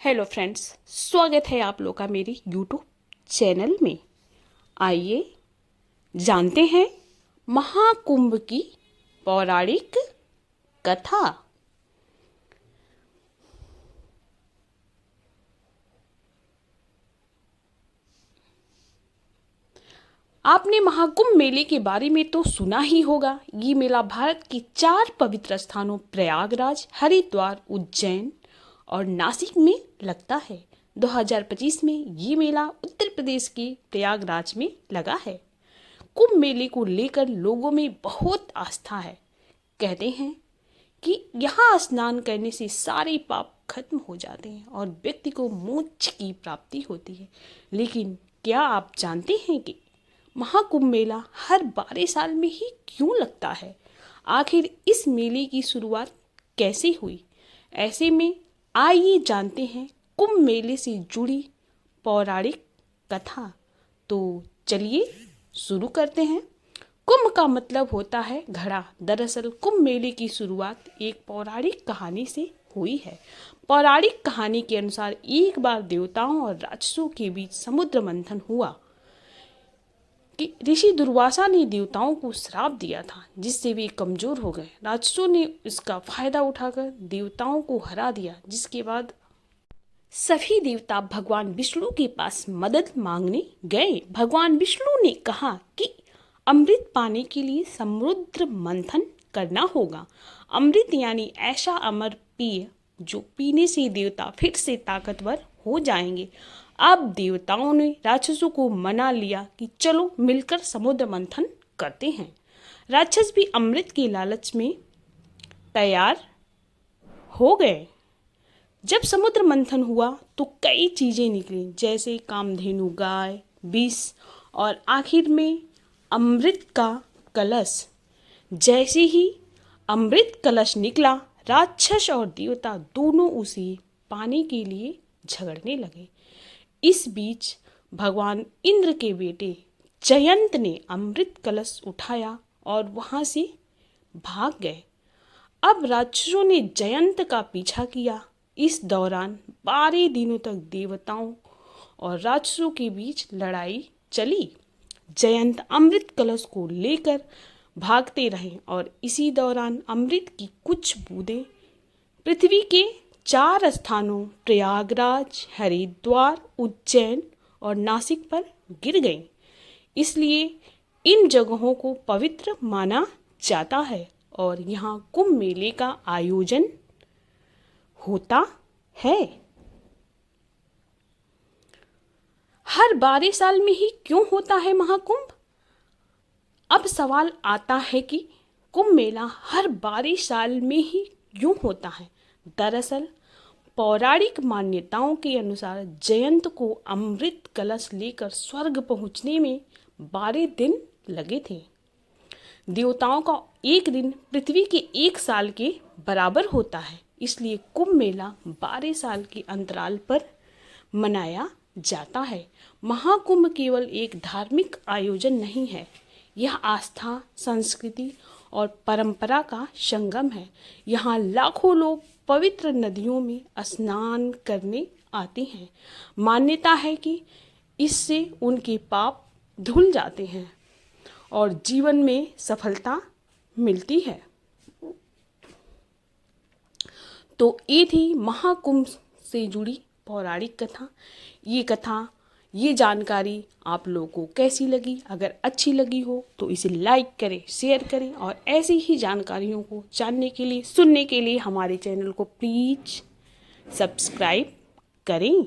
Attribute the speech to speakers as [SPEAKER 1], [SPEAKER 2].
[SPEAKER 1] Hello friends, स्वागत है आप लोग का मेरी यूट्यूब चैनल में। आइए जानते हैं महाकुंभ की पौराणिक कथा। आपने महाकुंभ मेले के बारे में तो सुना ही होगा। ये मेला भारत के 4 पवित्र स्थानों प्रयागराज, हरिद्वार, उज्जैन और नासिक में लगता है। 2025 में ये मेला उत्तर प्रदेश के प्रयागराज में लगा है। कुंभ मेले को लेकर लोगों में बहुत आस्था है। कहते हैं कि यहाँ स्नान करने से सारे पाप खत्म हो जाते हैं और व्यक्ति को मोक्ष की प्राप्ति होती है। लेकिन क्या आप जानते हैं कि महाकुंभ मेला हर 12 साल में ही क्यों लगता है? आखिर इस मेले की शुरुआत कैसे हुई? ऐसे में आइए जानते हैं कुंभ मेले से जुड़ी पौराणिक कथा। तो चलिए शुरू करते हैं। कुंभ का मतलब होता है घड़ा। दरअसल कुंभ मेले की शुरुआत एक पौराणिक कहानी से हुई है। पौराणिक कहानी के अनुसार एक बार देवताओं और राक्षसों के बीच समुद्र मंथन हुआ कि ऋषि दुर्वासा ने देवताओं को श्राप दिया था, जिससे वे कमजोर हो गए। राक्षसों ने इसका फायदा उठाकर देवताओं को हरा दिया, जिसके बाद सभी देवता भगवान विष्णु के पास मदद मांगने गए। भगवान विष्णु ने कहा कि अमृत पाने के लिए समुद्र मंथन करना होगा। अमृत यानी ऐसा अमर पेय जो पीने से देवता फिर से ताकतवर हो जाएंगे। अब देवताओं ने राक्षसों को मना लिया कि चलो मिलकर समुद्र मंथन करते हैं। राक्षस भी अमृत के लालच में तैयार हो गए। जब समुद्र मंथन हुआ तो कई चीजें निकली, जैसे कामधेनु गाय, विष और आखिर में अमृत का कलश। जैसे ही अमृत कलश निकला, राक्षस और देवता दोनों उसे पाने के लिए झगड़ने लगे। इस बीच भगवान इंद्र के बेटे जयंत ने अमृत कलश उठाया और वहां से भाग गए। अब राक्षसों ने जयंत का पीछा किया। इस दौरान 12 दिनों तक देवताओं और राक्षसों के बीच लड़ाई चली। जयंत अमृत कलश को लेकर भागते रहे और इसी दौरान अमृत की कुछ बूंदें पृथ्वी के 4 स्थानों प्रयागराज, हरिद्वार, उज्जैन और नासिक पर गिर गईं। इसलिए इन जगहों को पवित्र माना जाता है और यहाँ कुंभ मेले का आयोजन होता है। हर 12 साल में ही क्यों होता है महाकुंभ? अब सवाल आता है कि कुंभ मेला हर 12 साल में ही क्यों होता है? दरअसल पौराणिक मान्यताओं के अनुसार जयंत को अमृत कलश लेकर स्वर्ग पहुंचने में 12 दिन लगे थे। देवताओं का एक दिन पृथ्वी के 1 साल के बराबर होता है। इसलिए कुंभ मेला 12 साल के अंतराल पर मनाया जाता है। महाकुंभ केवल एक धार्मिक आयोजन नहीं है, यह आस्था, संस्कृति और परंपरा का संगम है। यहाँ लाखों लोग पवित्र नदियों में स्नान करने आते हैं। मान्यता है कि इससे उनके पाप धुल जाते हैं और जीवन में सफलता मिलती है। तो ये थी महाकुंभ से जुड़ी पौराणिक कथा। ये जानकारी आप लोगों को कैसी लगी? अगर अच्छी लगी हो तो इसे लाइक करें, शेयर करें और ऐसी ही जानकारियों को जानने के लिए, सुनने के लिए हमारे चैनल को प्लीज़ सब्सक्राइब करें।